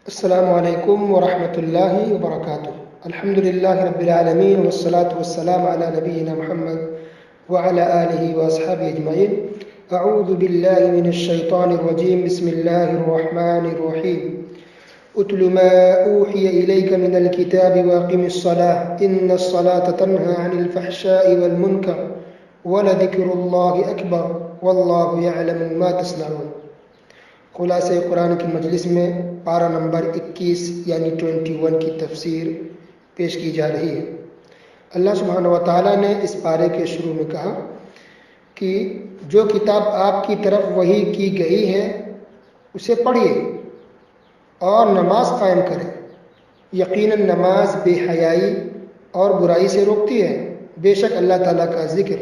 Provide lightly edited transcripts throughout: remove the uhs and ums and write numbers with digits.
السلام علیکم ورحمۃ اللہ وبرکاتہ۔ الحمد للہ رب العالمین والصلاة والسلام علی نبینا محمد وعلی آلہ واصحابہ اجمعین۔ اعوذ باللہ من الشیطان الرجیم، بسم اللہ الرحمن الرحیم۔ اتل ما اوحی الیک من الکتاب واقم الصلاة ان الصلاة تنہی عن الفحشاء والمنکر ولذکر اللہ اکبر واللہ یعلم ما تصنعون۔ خلاصہ قرآن کی مجلس میں پارہ نمبر 21 یعنی 21 کی تفسیر پیش کی جا رہی ہے۔ اللہ سبحانہ و تعالیٰ نے اس پارے کے شروع میں کہا کہ جو کتاب آپ کی طرف وحی کی گئی ہے اسے پڑھیے اور نماز قائم کریں۔ یقیناً نماز بے حیائی اور برائی سے روکتی ہے۔ بے شک اللہ تعالیٰ کا ذکر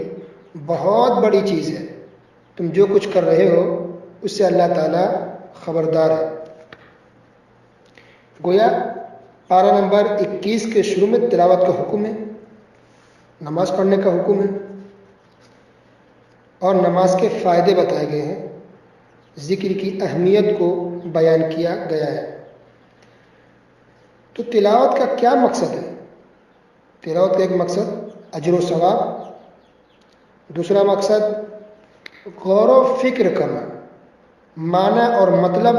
بہت بڑی چیز ہے۔ تم جو کچھ کر رہے ہو اس سے اللہ تعالیٰ خبردار ہے۔ گویا پارہ نمبر 21 کے شروع میں تلاوت کا حکم ہے، نماز پڑھنے کا حکم ہے اور نماز کے فائدے بتائے گئے ہیں، ذکر کی اہمیت کو بیان کیا گیا ہے۔ تو تلاوت کا کیا مقصد ہے؟ تلاوت کا ایک مقصد اجر و ثواب، دوسرا مقصد غور و فکر کرنا، معنی اور مطلب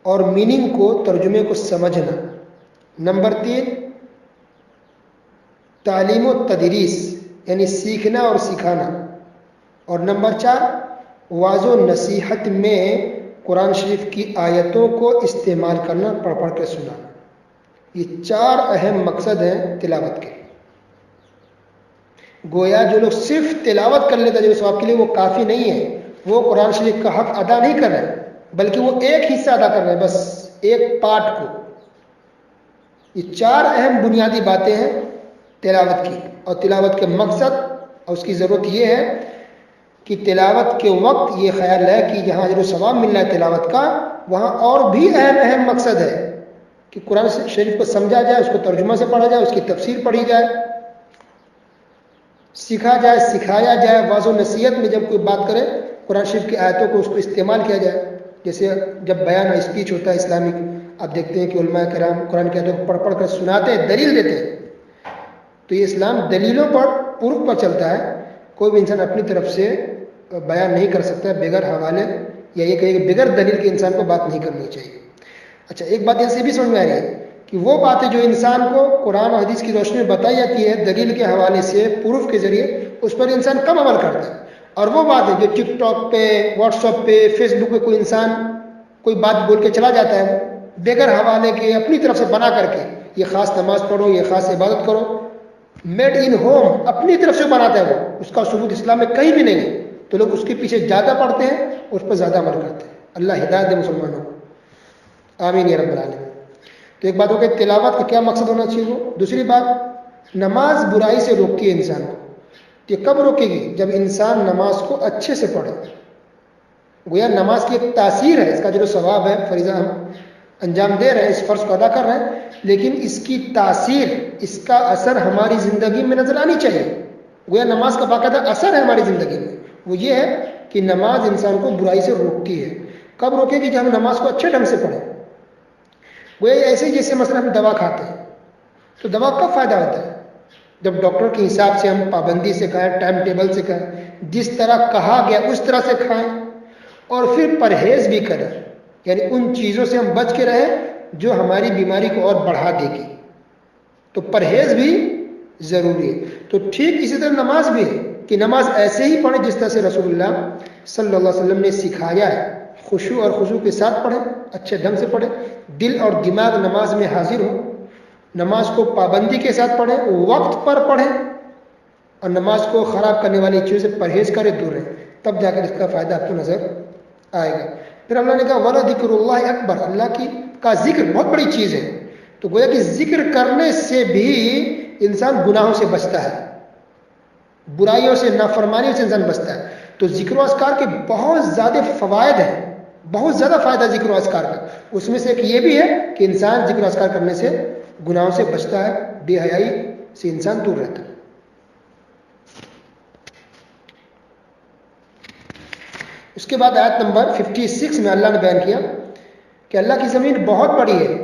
اور میننگ کو، ترجمے کو سمجھنا۔ نمبر 3 تعلیم و تدریس یعنی سیکھنا اور سکھانا۔ اور نمبر 4 واعظ و نصیحت میں قرآن شریف کی آیتوں کو استعمال کرنا، پڑھ پڑھ کے سنانا۔ یہ 4 اہم مقصد ہیں تلاوت کے۔ گویا جو لوگ صرف تلاوت کر لیتے ہیں جو ثواب کے لیے، وہ کافی نہیں ہے، وہ قرآن شریف کا حق ادا نہیں کر رہے بلکہ وہ ایک حصہ ادا کر رہے ہیں، بس ایک پارٹ کو۔ یہ 4 اہم بنیادی باتیں ہیں تلاوت کی، اور تلاوت کے مقصد اور اس کی ضرورت یہ ہے کہ تلاوت کے وقت یہ خیال ہے کہ جہاں اجر و ثواب مل رہا ہے تلاوت کا، وہاں اور بھی اہم مقصد ہے کہ قرآن شریف کو سمجھا جائے، اس کو ترجمہ سے پڑھا جائے، اس کی تفسیر پڑھی جائے، سیکھا جائے، سکھایا جائے۔ واعظ و نصیحت میں جب کوئی بات کرے قرآن شریف کی آیتوں کو اس کو استعمال کیا جائے۔ جیسے جب بیان اور اسپیچ ہوتا ہے اسلامک، آپ دیکھتے ہیں کہ علماء کرام قرآن کی آیتوں کو پڑھ پڑھ کر سناتے ہیں، دلیل دیتے ہیں۔ تو یہ اسلام دلیلوں پر، پروف پر چلتا ہے۔ کوئی بھی انسان اپنی طرف سے بیان نہیں کر سکتا بغیر حوالے، یا یہ کہے کہ بغیر دلیل کے انسان کو بات نہیں کرنی چاہیے۔ اچھا، ایک بات ایسے بھی سمجھ میں آ رہی ہے کہ وہ باتیں جو انسان کو قرآن و حدیث کی روشنی میں بتائی جاتی ہے دلیل کے حوالے سے، پروف کے ذریعے، اس پر انسان کم عمل کرتا ہے۔ اور وہ باتیں جو ٹک ٹاک پہ، واٹس ایپ پہ، فیس بک پہ کوئی انسان کوئی بات بول کے چلا جاتا ہے بغیر حوالے کے، اپنی طرف سے بنا کر کے، یہ خاص نماز پڑھو، یہ خاص عبادت کرو، میڈ ان ہوم، اپنی طرف سے بناتا ہے وہ، اس کا ثبوت اسلام میں کہیں بھی نہیں ہے، تو لوگ اس کے پیچھے زیادہ پڑھتے ہیں، اس پر زیادہ عمل کرتے ہیں۔ اللہ ہدایت دے مسلمانوں کو، آمین یا رب العالمین۔ تو ایک بات ہو کہ تلاوت کا کیا مقصد ہونا چاہیے وہ۔ دوسری بات، نماز برائی سے روکتی ہے انسان کو۔ یہ کب روکے گی؟ جب انسان نماز کو اچھے سے پڑھے۔ گویا نماز کی ایک تاثیر ہے، اس کا جو ثواب ہے، فریضہ ہم انجام دے رہے ہیں، اس فرض کو ادا کر رہے ہیں، لیکن اس کی تاثیر، اس کا اثر ہماری زندگی میں نظر آنی چاہیے۔ گویا نماز کا باقاعدہ اثر ہے ہماری زندگی میں، وہ یہ ہے کہ نماز انسان کو برائی سے روکتی ہے۔ کب روکے گی؟ جب ہم نماز کو اچھے ڈھنگ سے پڑھیں۔ گویا ایسے ہی جیسے مثلا ہم دوا کھاتے ہیں، تو دوا کب فائدہ ہوتا ہے؟ جب ڈاکٹر کے حساب سے ہم پابندی سے کھائیں، ٹائم ٹیبل سے کھائیں، جس طرح کہا گیا اس طرح سے کھائیں، اور پھر پرہیز بھی کریں، یعنی ان چیزوں سے ہم بچ کے رہیں جو ہماری بیماری کو اور بڑھا دے گی۔ تو پرہیز بھی ضروری ہے۔ تو ٹھیک اسی طرح نماز بھی ہے کہ نماز ایسے ہی پڑھیں جس طرح سے رسول اللہ صلی اللہ علیہ وسلم نے سکھایا ہے۔ خشوع اور خضوع کے ساتھ پڑھیں، اچھے ڈھنگ سے پڑھیں، دل اور دماغ نماز میں حاضر ہو، نماز کو پابندی کے ساتھ پڑھیں، وقت پر پڑھیں، اور نماز کو خراب کرنے والی چیزوں سے پرہیز کرے، دور رہیں، تب جا کر اس کا فائدہ آپ کو نظر آئے گا۔ پھر اللہ نے کہا وَلَذِكْرُ اللَّهِ اکبر، اللہ کا ذکر بہت بڑی چیز ہے۔ تو گویا کہ ذکر کرنے سے بھی انسان گناہوں سے بچتا ہے، برائیوں سے، نافرمانیوں سے انسان بچتا ہے۔ تو ذکر و اذکار کے بہت زیادہ فوائد ہیں، بہت زیادہ فائدہ ذکر و اذکار کا۔ اس میں سے ایک یہ بھی ہے کہ انسان ذکر و اذکار کرنے سے گناہوں سے بچتا ہے، بے حیائی سے انسان دور رہتا ہے۔ اس کے بعد آیت نمبر 56 میں اللہ نے بیان کیا کہ اللہ کی زمین بہت بڑی ہے.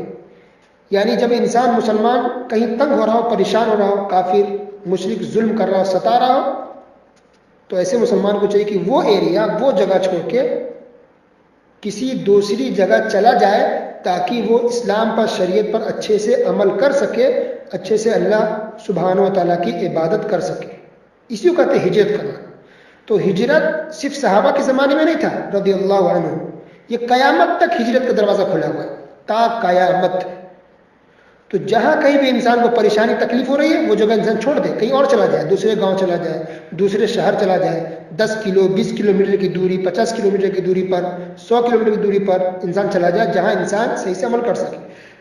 یعنی جب انسان مسلمان کہیں تنگ ہو رہا ہو، پریشان ہو رہا ہو، کافر مشرک ظلم کر رہا ہو، ستا رہا ہو، تو ایسے مسلمان کو چاہیے کہ وہ ایریا، وہ جگہ چھوڑ کے کسی دوسری جگہ چلا جائے تاکہ وہ اسلام پر، شریعت پر اچھے سے عمل کر سکے، اچھے سے اللہ سبحانہ و تعالیٰ کی عبادت کر سکے. اسی کو کہتے ہیں ہجرت کرنا. تو ہجرت صرف صحابہ کے زمانے میں نہیں تھا رضی اللہ عنہ، یہ قیامت تک ہجرت کا دروازہ کھلا ہوا ہے، تا قیامت. تو جہاں کہیں بھی انسان کو پریشانی تکلیف ہو رہی ہے وہ جگہ انسان چھوڑ دے، کہیں اور چلا جائے، دوسرے گاؤں چلا جائے، دوسرے شہر چلا جائے، 10 کلو 20 کلومیٹر کی دوری، 50 کلومیٹر کی دوری پر، 100 کلومیٹر کی دوری پر انسان چلا جائے جہاں انسان صحیح سے عمل کر سکے.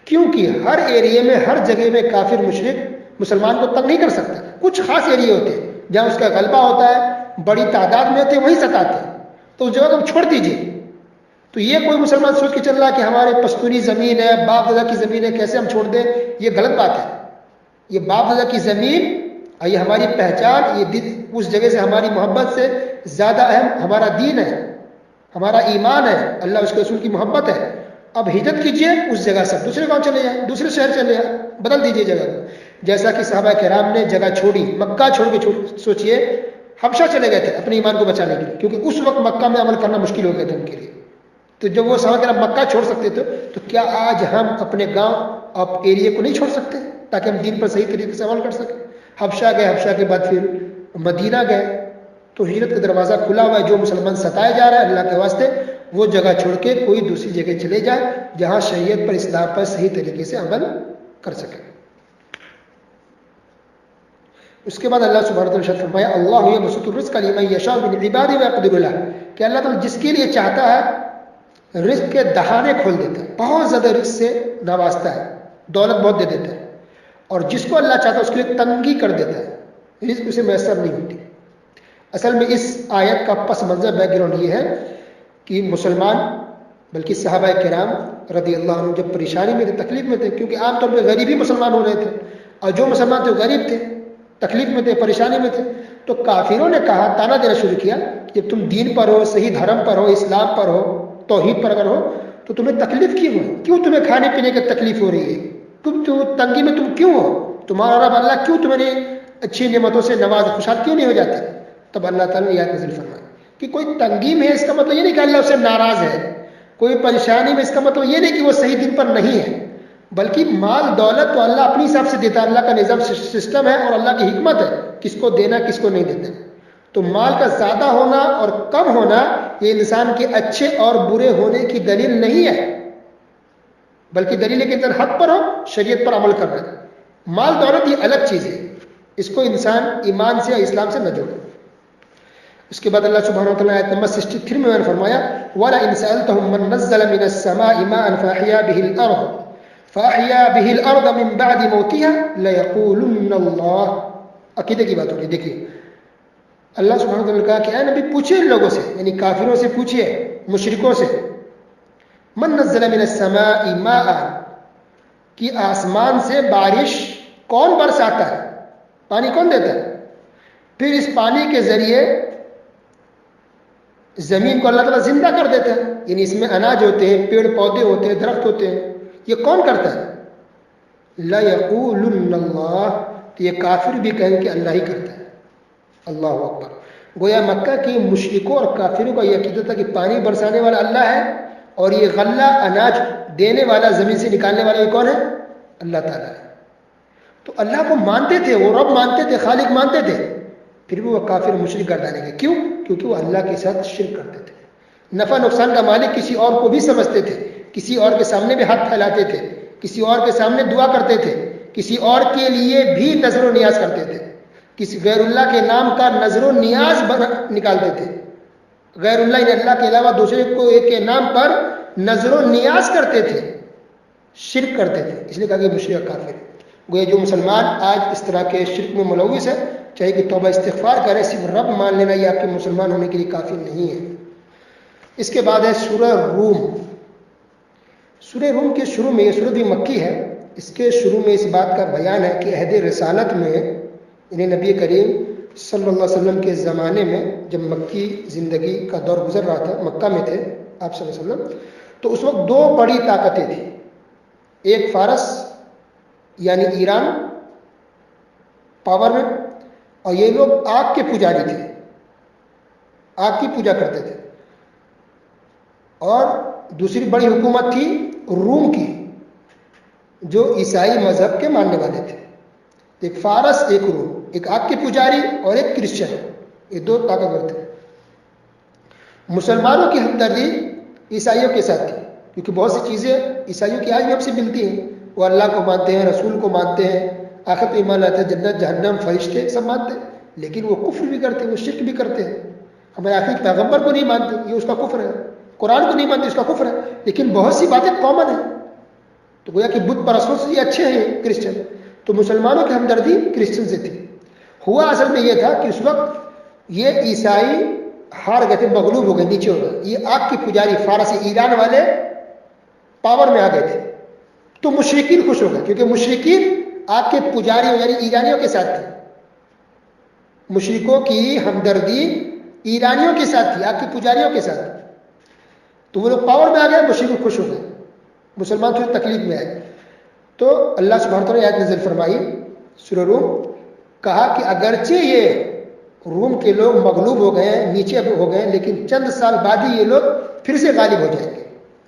کیونکہ ہر ایریے میں، ہر جگہ میں کافر مشرک مسلمان کو تنگ نہیں کر سکتا. کچھ خاص ایریے ہوتے ہیں جہاں اس کا غلبہ ہوتا ہے، بڑی تعداد میں ہوتے ہیں، وہیں ستاتے ہیں، تو اس جگہ کو چھوڑ دیجیے. تو یہ کوئی مسلمان سوچ کے چل رہا ہے کہ ہمارے پشتونی زمین ہے، باپ دادا کی زمین ہے، کیسے ہم چھوڑ دیں، یہ غلط بات ہے. یہ باپ دادا کی زمین اور یہ ہماری پہچان، یہ اس جگہ سے ہماری محبت سے زیادہ اہم ہمارا دین ہے، ہمارا ایمان ہے، اللہ اس کے رسول کی محبت ہے. اب ہجرت کیجئے اس جگہ سے، دوسرے گاؤں چلے جائیں، دوسرے شہر چلے جائیں، بدل دیجئے جگہ کو. جیسا کہ صحابہ کرام نے جگہ چھوڑی، مکہ چھوڑ کے سوچئے حبشہ چلے گئے تھے اپنے ایمان کو بچانے کے لیے، کیونکہ اس وقت مکہ میں عمل کرنا مشکل ہو گیا تھا ان کے لیے. تو جب وہ صحابہ کرام مکہ چھوڑ سکتے تھے تو کیا آج ہم اپنے گاؤں اور ایریے کو نہیں چھوڑ سکتے تاکہ ہم دین پر صحیح طریقے سے عمل کر سکیں؟ حبشہ گئے، حبشہ کے بعد پھر مدینہ گئے. تو ہجرت کا دروازہ کھلا ہوا ہے. جو مسلمان ستائے جا رہا ہے اللہ کے واسطے، وہ جگہ چھوڑ کے کوئی دوسری جگہ چلے جائے جہاں شریعت پر، اسلام پر صحیح طریقے سے عمل کر سکے. اس کے بعد اللہ سبحانہ وتعالیٰ نے فرمایا اللہ یبسط الرزق لمن یشاء من عباده ويقدر له، کہ اللہ تعالیٰ جس کے لیے چاہتا ہے رزق کے دہانے کھول دیتا ہے، بہت زیادہ رزق سے نوازتا ہے، دولت بہت دے دیتا ہے. اور جس کو اللہ چاہتا ہے اس کے لیے تنگی کر دیتا ہے، رزق اسے میسر نہیں ہوتی. اصل میں اس آیت کا پس منظر بیک گراؤنڈ یہ ہے کہ مسلمان، بلکہ صحابہ کرام رضی اللہ عنہ جب پریشانی میں تھے، تکلیف میں تھے، کیونکہ عام طور پہ غریب ہی مسلمان ہو رہے تھے، اور جو مسلمان تھے وہ غریب تھے، تکلیف میں تھے، پریشانی میں تھے. تو کافروں نے کہا، تانا دینا شروع کیا کہ تم دین پر ہو، صحیح دھرم پر ہو، اسلام پر ہو، توحید پر اگر ہو تو تمہیں تکلیف کیوں ہے؟ کیوں تمہیں کھانے پینے کی تکلیف ہو رہی ہے؟ تم تنگی میں تم کیوں ہو؟ تمہارا رب اللہ کیوں تمہیں اچھی نعمتوں سے نواز، خوشحال کیوں نہیں ہو جاتے؟ تب اللہ تعالیٰ نے یہ نازل فرمائی کہ کوئی تنگی میں ہے اس کا مطلب یہ نہیں کہ اللہ اس سے ناراض ہے، کوئی پریشانی میں اس کا مطلب یہ نہیں کہ وہ صحیح دن پر نہیں ہے، بلکہ مال دولت تو اللہ اپنی حساب سے دیتا ہے، اللہ کا نظام سسٹم ہے اور اللہ کی حکمت ہے کس کو دینا کس کو نہیں دینا. تو مال کا زیادہ ہونا اور کم ہونا یہ انسان کے اچھے اور برے ہونے کی دلیل نہیں ہے، بلکہ دلیل ہے کہ انسان حق پر ہو، شریعت پر عمل کر رہا ہے. مال دولت یہ الگ چیز ہے، اس کو انسان ایمان سے یا اسلام سے نہ جوڑے. اس کے بعد اللہ سبحانہ وتعالی آیت نمبر 63 میں نے فرمایا وَلَئِنْ سَأَلْتَهُمْ مَنْ نَزَّلَ مِنَ السَّمَاءِ مَاءً فَأَحْيَا بِهِ الْأَرْضَ مِنْ بَعْدِ مَوْتِهَا لَيَقُولُنَّ اللَّهُ. عقیدے کی بات ہو رہی ہے. دیکھیے اللہ سبحانہ وتعالی نے کہا کہ اے نبی پوچھئے ان لوگوں سے، یعنی کافروں سے پوچھئے، مشرکوں سے، من نزل من السماء ماء، کہ آسمان سے بارش کون برساتا ہے، پانی کون دیتا ہے، پھر اس پانی کے ذریعے زمین کو اللہ تعالیٰ زندہ کر دیتا ہے، یعنی اس میں اناج ہوتے ہیں، پیڑ پودے ہوتے ہیں، درخت ہوتے ہیں، یہ کون کرتا ہے؟ لَيَقُولُنَّ اللَّهُ، تو یہ کافر بھی کہیں کہ اللہ ہی کرتا ہے. اللہ اکبر. گویا مکہ کی مشرکوں اور کافروں کا یہ عقیدہ تھا کہ پانی برسانے والا اللہ ہے اور یہ غلہ اناج دینے والا، زمین سے نکالنے والا یہ کون ہے؟ اللہ تعالیٰ ہے. تو اللہ کو مانتے تھے، وہ رب مانتے تھے، خالق مانتے تھے، پھر بھی وہ کافر مشرک گردانے گئے. کیوں؟ کیونکہ وہ اللہ کے ساتھ شرک کرتے تھے. نفع نقصان کا مالک کسی اور کو بھی سمجھتے تھے، کسی اور کے سامنے بھی ہاتھ پھیلاتے تھے، کسی اور کے سامنے دعا کرتے تھے، کسی اور کے لیے بھی نظر و نیاز کرتے تھے، کسی غیر اللہ کے نام کا نظر و نیاز نکالتے تھے. غیر اللہ اللہ کے علاوہ دوسرے کو ایک کے نام پر نظر و نیاز کرتے تھے، شرک کرتے تھے. اس لیے کہا کہ مشرک کافر. گویا جو مسلمان آج اس طرح کے شرک میں ملوث ہے، چاہے کہ توبہ استغفار کرے، صرف رب مان لینا یہ آپ کے مسلمان ہونے کے لیے کافی نہیں ہے. اس کے بعد ہے سورہ روم. سورہ روم کے شروع میں، یہ سورہ بھی مکی ہے، اس کے شروع میں اس بات کا بیان ہے کہ عہد رسالت میں، یعنی نبی کریم صلی اللہ علیہ وسلم کے زمانے میں جب مکی زندگی کا دور گزر رہا تھا، مکہ میں تھے آپ صلی اللہ علیہ وسلم، تو اس وقت دو بڑی طاقتیں تھیں، ایک فارس یعنی ایران پاور میں، اور یہ لوگ آگ کے پجاری تھے، آگ کی پوجا کرتے تھے، اور دوسری بڑی حکومت تھی روم کی جو عیسائی مذہب کے ماننے والے تھے۔ ایک فارس ایک روم، ایک آگ کے پجاری اور ایک کرسچن، یہ دو طاقتور تھے۔ مسلمانوں کی ہمدردی عیسائیوں کے ساتھ تھی، کیونکہ بہت سی چیزیں عیسائیوں کی آج بھی ہم سے ملتی ہیں، وہ اللہ کو مانتے ہیں، رسول کو مانتے ہیں، آخرت پہ ایمان لاتے ہیں، جنت جہنم فرشتے سب مانتے ہیں، لیکن وہ کفر بھی کرتے ہیں، وہ شرک بھی کرتے ہیں، ہمارے آخری پیغمبر کو نہیں مانتے، یہ اس کا کفر ہے، قرآن کو نہیں مانتے، اس کا کفر ہے، لیکن بہت سی باتیں کامن ہیں، تو گویا کہ بت پرستوں سے یہ اچھے ہیں کرسچن، تو مسلمانوں کی ہمدردی کرسچن سے تھی۔ ہوا اصل میں یہ تھا کہ اس وقت یہ عیسائی ہار گئے تھے، مغلوب ہو گئے، نیچے ہو گئے، یہ آگ کی پجاری فارسی ایران والے پاور میں آ گئے تھے، تو مشرکین خوش ہو گئے، کیونکہ مشرکین آگ کے پجاریوں یعنی ایرانیوں کے ساتھ تھے، مشرکوں کی ہمدردی ایرانیوں کے ساتھ تھی، آگ کی پجاریوں کے ساتھ، تو وہ لوگ پاور میں آ گئے، مشرک خوش ہو گئے، مسلمان تھوڑی تکلیف میں آئے۔ تو اللہ سبحانہ وتعالی نے آیت نازل فرمائی سورہ روم، کہا کہ اگرچہ یہ روم کے لوگ مغلوب ہو گئے ہیں، نیچے ہو گئے ہیں، لیکن چند سال بعد ہی یہ لوگ پھر سے غالب ہو جائیں گے،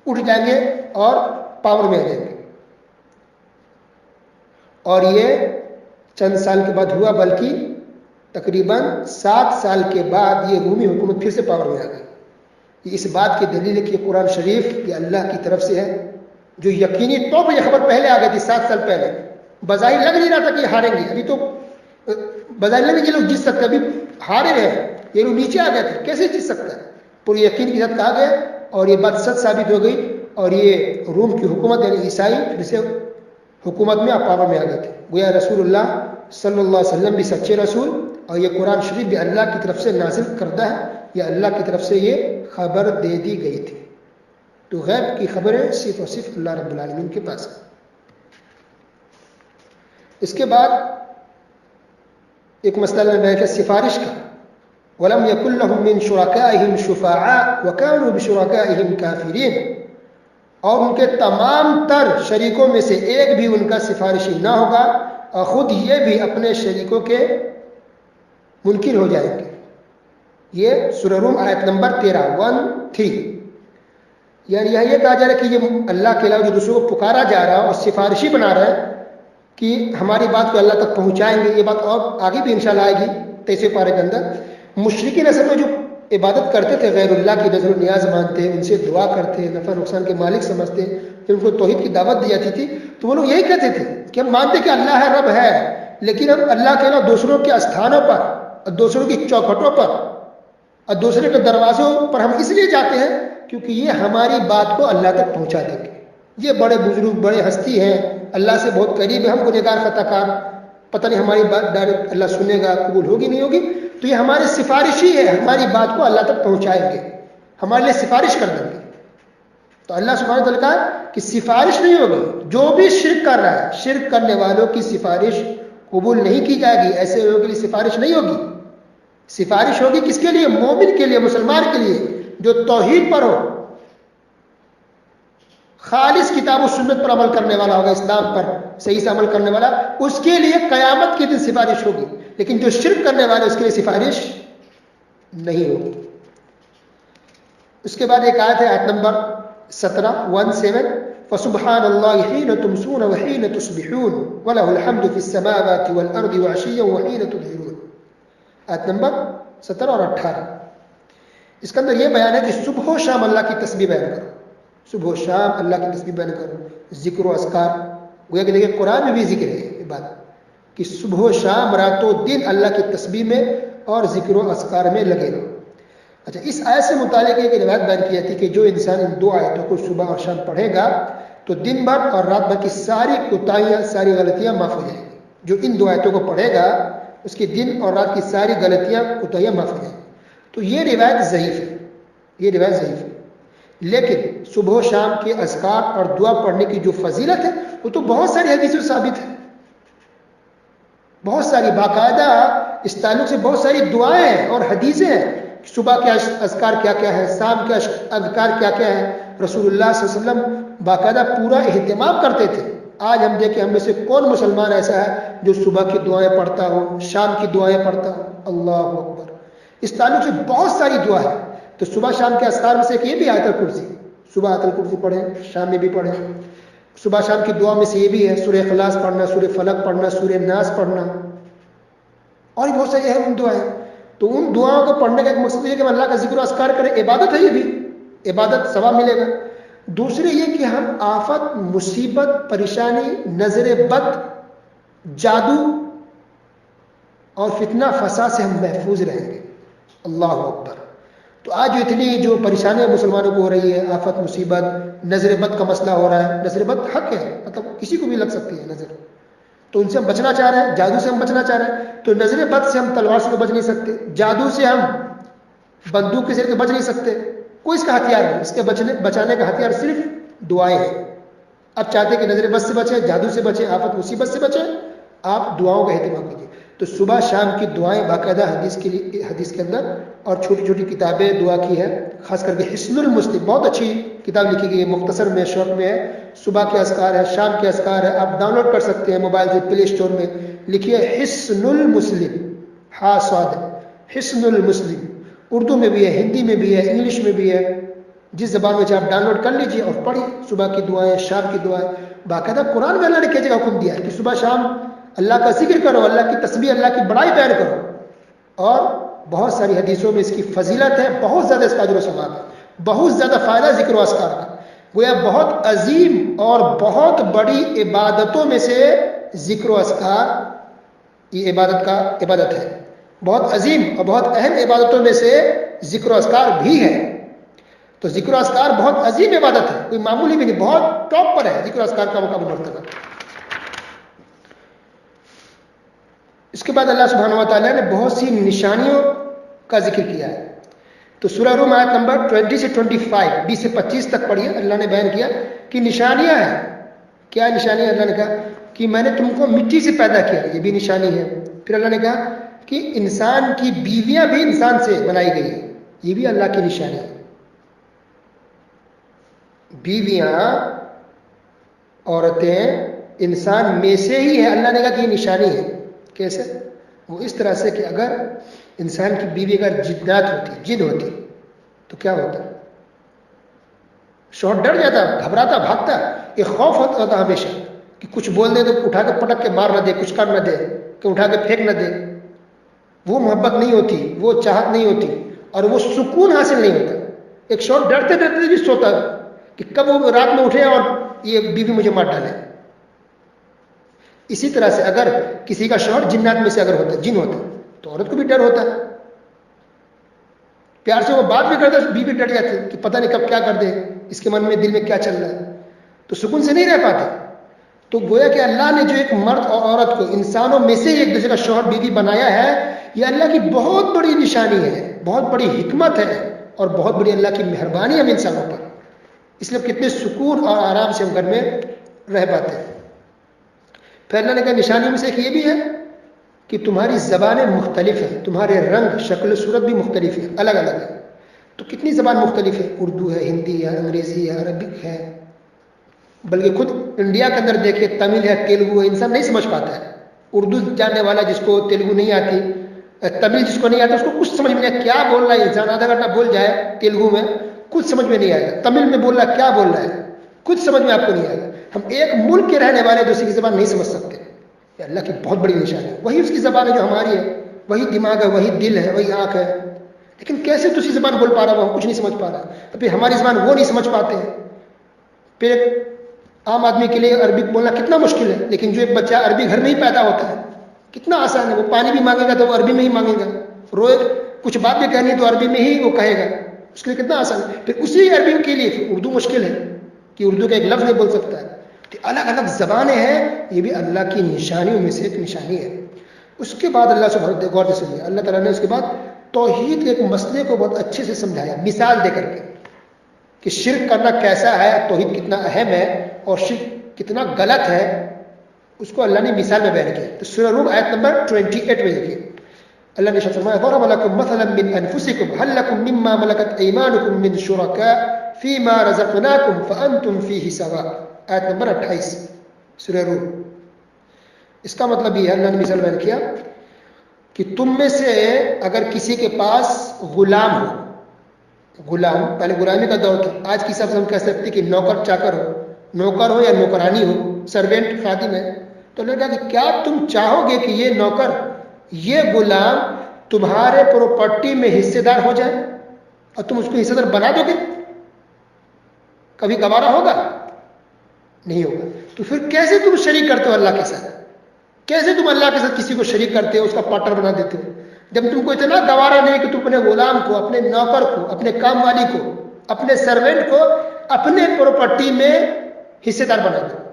اٹھ جائیں گے اور پاور میں آ جائیں گے۔ اور یہ چند سال کے بعد ہوا، بلکہ تقریباً 7 سال کے بعد یہ رومی حکومت پھر سے پاور میں آ گئی۔ یہ اس بات کی دلیل ہے کہ قرآن شریف یہ اللہ کی طرف سے ہے، جو یقینی طور پر یہ خبر پہلے آ گئی تھی 7 سال پہلے، بظاہر لگ نہیں رہا تھا کہ یہ ہاریں گے، ابھی تو بظاہر لگ یہ لوگ جیت سکتے، ابھی ہارے رہے ہیں، یہ لوگ نیچے آ گئے تھے، کیسے جیت سکتا ہے؟ پورے یقین کے ساتھ کہا گیا، اور یہ بات سچ ثابت ہو گئی، اور یہ روم کی حکومت یعنی عیسائی پھر سے حکومت میں پاور میں آ گئے تھے۔ گویا رسول اللہ صلی اللہ علیہ وسلم بھی سچے رسول، اور یہ قرآن شریف بھی اللہ کی طرف سے نازل کردہ ہے، یا اللہ کی طرف سے یہ خبر دے دی گئی تھی۔ تو غیب کی خبریں صرف اور صرف اللہ رب العالمین کے پاس ہیں۔ اس کے بعد ایک مسئلہ میں بیان کیا سفارش کا، وَلَمْ يَكُنْ لَهُم مِّن شُرَكَائِهِمْ شُفَعَاءُ وَكَانُوا بِشُرَكَائِهِمْ كَافِرِينَ، اور ان کے تمام تر شریکوں میں سے ایک بھی ان کا سفارشی نہ ہوگا، اور خود یہ بھی اپنے شریکوں کے منکر ہو جائیں گے۔ یہ سورہ روم آیت نمبر 13 یعنی یہاں یہ کہا جا رہا ہے کہ یہ اللہ کے علاوہ جو دوسروں کو پکارا جا رہا ہے اور سفارشی بنا رہا ہے کہ ہماری بات کو اللہ تک پہنچائیں گے، یہ بات اور آگے بھی انشاءاللہ آئے گی 23 پارے کے اندر۔ مشرکین اصل میں جو عبادت کرتے تھے، غیر اللہ کی نظر و نیاز مانتے، ان سے دعا کرتے، نفع نقصان کے مالک سمجھتے، جب ان کو توحید کی دعوت دی جاتی تھی تو وہ لوگ یہی کہتے تھے کہ ہم مانتے کہ اللہ ہے، رب ہے، لیکن ہم اللہ کے علاوہ دوسروں کے استھانوں پر اور دوسروں کی چوکھٹوں پر اور دوسرے کے دروازوں پر ہم اس لیے جاتے ہیں کیونکہ یہ ہماری بات کو اللہ تک پہنچا دیں گے، یہ بڑے بزرگ بڑے ہستی ہیں، اللہ سے بہت قریب ہے، ہم گنہگار خطا کار، پتہ نہیں ہماری بات ڈائریکٹ اللہ سنے گا، قبول ہوگی نہیں ہوگی، تو یہ ہمارے سفارشی ہے، ہماری بات کو اللہ تک پہنچائیں گے، ہمارے لیے سفارش کر دیں گے۔ تو اللہ سبحانہ وتعالی کہا کہ سفارش نہیں ہوگی، جو بھی شرک کر رہا ہے، شرک کرنے والوں کی سفارش قبول نہیں کی جائے گی، ایسے لوگوں کے لیے سفارش نہیں ہوگی۔ سفارش ہوگی کس کے لیے؟ مومن کے لیے، مسلمان کے لیے، جو توحید پر ہو، خالص کتاب و سنت پر عمل کرنے والا ہوگا، اسلام پر صحیح سے عمل کرنے والا، اس کے لیے قیامت کے دن سفارش ہوگی، لیکن جو شرک کرنے والا اس کے لیے سفارش نہیں ہوگی۔ اس کے بعد ایک آیت ہے، آیت نمبر 17 فَسُبْحَانَ اللَّهِ حِينَ تُمْسُونَ وَحِينَ تُصْبِحُونَ وَلَهُ الْحَمْدُ فِي السَّمَاوَاتِ وَالْأَرْضِ وَعَشِيًّا وَحِينَ تُظْهِرُونَ۔ آیت نمبر 17 اور 18، اس کے اندر یہ بیان ہے کہ صبح و شام اللہ کی تسبیح بیان کرو، صبح و شام اللہ کی تسبیح بیان کرو، ذکر و اذکار، گویا کہ دیکھیں قرآن میں بھی ذکر ہے یہ بات کہ صبح و شام رات و دن اللہ کی تسبیح میں اور ذکر و اذکار میں لگے رہو۔ اچھا، اس آیت سے متعلق ایک روایت بیان کی جاتی ہے کہ جو انسان ان 2 آیتوں کو صبح اور شام پڑھے گا تو دن بھر اور رات بھر کی ساری کوتاہیاں، ساری غلطیاں معاف ہو جائیں گی۔ جو ان 2 آیتوں کو پڑھے گا اس کی دن اور رات کی ساری غلطیاں، کوتاہیاں معاف ہو جائیں گی۔ تو یہ روایت ضعیف ہے، یہ روایت ضعیف ہے، لیکن صبح و شام کے اذکار اور دعا پڑھنے کی جو فضیلت ہے وہ تو بہت ساری حدیثوں سے ثابت ہے، بہت ساری باقاعدہ اس تعلق سے بہت ساری دعائیں اور حدیثیں ہیں، صبح کے اذکار کیا کیا ہے، شام کے اذکار کیا کیا ہے، رسول اللہ صلی اللہ علیہ وسلم باقاعدہ پورا اہتمام کرتے تھے. آج ہم دیکھیں ہم میں سے کون مسلمان ایسا ہے جو صبح کی دعائیں پڑھتا ہو, شام کی دعائیں پڑھتا ہو؟ اللہ اکبر. اس تعلق سے بہت ساری دعا ہے. تو صبح شام کے اذکار میں سے ایک یہ بھی آیت الکرسی, صبح آیت الکرسی پڑھیں, شام میں بھی پڑھیں. صبح شام کی دعا میں سے یہ بھی ہے سورہ اخلاص پڑھنا, سورہ فلق پڑھنا, سورہ ناس پڑھنا, اور بھی بہت ساری اہم دعائیں. تو ان دعاؤں کو پڑھنے کا ایک مقصد یہ ہے کہ ہم اللہ کا ذکر و اذکار کریں. عبادت ہے, یہ بھی عبادت, ثواب ملے گا. دوسرے یہ کہ ہم آفت, مصیبت, پریشانی, نظر بد, جادو اور فتنہ فساد سے ہم محفوظ رہیں گے. اللہ اکبر. تو آج جو اتنی جو پریشانیاں مسلمانوں کو ہو رہی ہے, آفت, مصیبت, نظر بد کا مسئلہ ہو رہا ہے. نظر بد حق ہے, مطلب کسی کو بھی لگ سکتی ہے نظر, تو ان سے ہم بچنا چاہ رہے ہیں. جادو سے ہم بچنا چاہ رہے ہیں. تو نظر بد سے ہم تلوار سے تو بچ نہیں سکتے, جادو سے ہم بندوق کے ذریعے بچ نہیں سکتے. کوئی اس کا ہتھیار نہیں. اس کے بچانے کا ہتھیار صرف دعائیں ہیں. اب چاہتے ہیں کہ نظر بد سے بچیں, جادو سے بچیں, آفت مصیبت سے بچیں, آپ دعاؤں کا اہتمام کیجیے. تو صبح شام کی دعائیں باقاعدہ حدیث کے اندر اور چھوٹی چھوٹی کتابیں دعا کی ہے. خاص کر کے حصن المسلم بہت اچھی کتاب لکھی گئی ہے, مختصر میں, شارٹ میں ہے. صبح کے اذکار ہے, شام کے اذکار ہے, آپ ڈاؤن لوڈ کر سکتے ہیں موبائل سے, پلے اسٹور میں لکھیے حصن المسلم, ہا صاد, حصن المسلم. اردو میں بھی ہے, ہندی میں بھی ہے, انگلش میں بھی ہے, جس زبان میں چاہے آپ ڈاؤن لوڈ کر لیجیے اور پڑھیے. صبح کی دعائیں, شام کی دعائیں. باقاعدہ قرآن میں اللہ نے کئی جگہ حکم دیا ہے کہ صبح شام اللہ کا ذکر کرو, اللہ کی تسبیح, اللہ کی بڑائی بیان کرو. اور بہت ساری حدیثوں میں اس کی فضیلت ہے, بہت زیادہ اس کا اجر و ثواب ہے, بہت زیادہ فائدہ ذکر و اذکار کا. گویا بہت عظیم اور بہت بڑی عبادتوں میں سے ذکر و اذکار یہ عبادت ہے. بہت عظیم اور بہت اہم عبادتوں میں سے ذکر و اذکار بھی ہے. تو ذکر و اذکار بہت عظیم عبادت ہے, کوئی معمولی بھی نہیں, بہت ٹاپ پر ہے ذکر و اذکار کا مقام مرتبہ. اس کے بعد اللہ سبحانہ و تعالیٰ نے بہت سی نشانیوں کا ذکر کیا ہے. تو سورہ روم آیت نمبر 20 سے 25, 20 سے 25 تک پڑھیے. اللہ نے بیان کیا کہ نشانیاں ہیں. کیا نشانیاں؟ اللہ نے کہا کہ میں نے تم کو مٹی سے پیدا کیا, یہ بھی نشانی ہے. پھر اللہ نے کہا کہ انسان کی بیویاں بھی انسان سے بنائی گئی ہیں, یہ بھی اللہ کی نشانی ہے. بیویاں, عورتیں انسان میں سے ہی ہیں. اللہ نے کہا کہ یہ نشانی ہے. کیسے؟ وہ اس طرح سے کہ اگر انسان کی بیوی اگر جنات ہوتی, جن ہوتی, تو کیا ہوتا؟ شوہر ڈر جاتا, گھبراتا, بھاگتا. ایک خوف ہوتا تھا ہمیشہ کہ کچھ بول دے تو اٹھا کے پٹک کے مار نہ دے, کچھ کر نہ دے, کہ اٹھا کے پھینک نہ دے. وہ محبت نہیں ہوتی, وہ چاہت نہیں ہوتی, اور وہ سکون حاصل نہیں ہوتا. ایک شوہر ڈرتے ڈرتے بھی سوتا کہ کب وہ رات میں اٹھے اور یہ بیوی مجھے مار ڈالے. اسی طرح سے اگر کسی کا شوہر جنات میں سے اگر ہوتا, جن ہوتا, تو عورت کو بھی ڈر ہوتا ہے. پیار سے وہ بات بھی کرتا, بیوی ڈر جاتی کہ پتہ نہیں کب کیا کر دے, اس کے من میں, دل میں کیا چل رہا ہے, تو سکون سے نہیں رہ پاتے. تو گویا کہ اللہ نے جو ایک مرد اور عورت کو انسانوں میں سے ایک دوسرے کا شوہر بیوی بنایا ہے, یہ اللہ کی بہت بڑی نشانی ہے, بہت بڑی حکمت ہے, اور بہت بڑی اللہ کی مہربانی ہے انسانوں پر. اس لیے کتنے سکون اور آرام سے ہم گھر میں رہ پاتے ہیں. پھر اللہ نے کہا نشانیوں میں سے ایک یہ بھی ہے کہ تمہاری زبانیں مختلف ہیں, تمہارے رنگ, شکل و صورت بھی مختلف ہے, الگ الگ ہے. تو کتنی زبان مختلف ہے؟ اردو ہے, ہندی ہے, انگریزی ہے, عربک ہے, بلکہ خود انڈیا کے اندر دیکھیں تمل ہے, تیلگو ہے. انسان نہیں سمجھ پاتا ہے. اردو جاننے والا جس کو تیلگو نہیں آتی, تمل جس کو نہیں آتا, اس کو کچھ سمجھ میں نہیں, کیا بول رہا ہے انسان. آدھا گھنٹہ بول جائے تیلگو میں, کچھ سمجھ میں نہیں آئے گا. تمل میں بول رہا ہے, کیا بول رہا ہے, کچھ سمجھ میں آپ کو نہیں آئے گا. ہم ایک ملک کے رہنے والے دوسری کی زبان نہیں سمجھ سکتے. یہ اللہ کی بہت بڑی نشانی ہے. وہی اس کی زبان ہے جو ہماری ہے, وہی دماغ ہے, وہی دل ہے, وہی آنکھ ہے, لیکن کیسے دوسری زبان بول پا رہا ہے, وہ کچھ نہیں سمجھ پا رہا. پھر ہماری زبان وہ نہیں سمجھ پاتے ہیں. پھر عام آدمی کے لیے عربک بولنا کتنا مشکل ہے, لیکن جو ایک بچہ عربی گھر میں ہی پیدا ہوتا ہے, کتنا آسان ہے. وہ پانی بھی مانگے گا تو وہ عربی میں ہی مانگے گا, روئے کچھ بات بھی کہنی ہے تو عربی میں ہی وہ کہے گا, اس کے لیے کتنا آسان ہے. پھر اسی عربی کے لیے اردو مشکل ہے کہ اردو کا ایک لفظ نہیں بول سکتا ہے. کہ الگ الگ زبانیں ہیں, یہ بھی اللہ کی نشانیوں میں سے ایک نشانی ہے. اس کے بعد اللہ سبحانہ غور سے سنیے, اللہ تعالیٰ نے اس کے بعد توحید کے ایک مسئلے کو بہت اچھے سے سمجھایا, مثال دے کر کے, کہ شرک کرنا کیسا ہے, توحید کتنا اہم ہے, اور شرک کتنا غلط ہے, اس کو اللہ نے مثال میں بیان کیا. تو سورہ روم آیت نمبر 28 میں دیکھیے, اللہ نے فرمایا ضرب لكم مثلا من انفسكم هل لكم مما ملكت ايمانكم من شركاء فیما رزقناکم فانتم فیہ سواء، آیت نمبر 28 سورہ روم۔ اس کا مطلب یہ ہے، اللہ نے مثال بیان کیا کہ تم میں سے اگر کسی کے پاس غلام ہو، غلام پہلے غلامی کا دور تھا، آج کی حساب سے ہم کہہ سکتے کہ نوکر چاکر ہو، نوکر ہو یا نوکرانی ہو، سروینٹ خادم ہے، تو اللہ نے کہا کہ کیا تم چاہو گے کہ یہ نوکر، یہ غلام تمہارے پراپرٹی میں حصے دار ہو جائے اور تم اس کو حصے دار بنا دو گے؟ کبھی گوارا ہوگا؟ نہیں ہوگا۔ تو پھر کیسے تم شریک کرتے ہو اللہ کے ساتھ؟ کیسے تم اللہ کے ساتھ کسی کو شریک کرتے ہو، اس کا پارٹنر بنا دیتے ہو، جب تم کو اتنا گوارا نہیں کہ تم اپنے غلام کو، اپنے نوکر کو، اپنے کام والی کو، اپنے سرونٹ کو اپنے پراپرٹی میں حصے دار بنا دو؟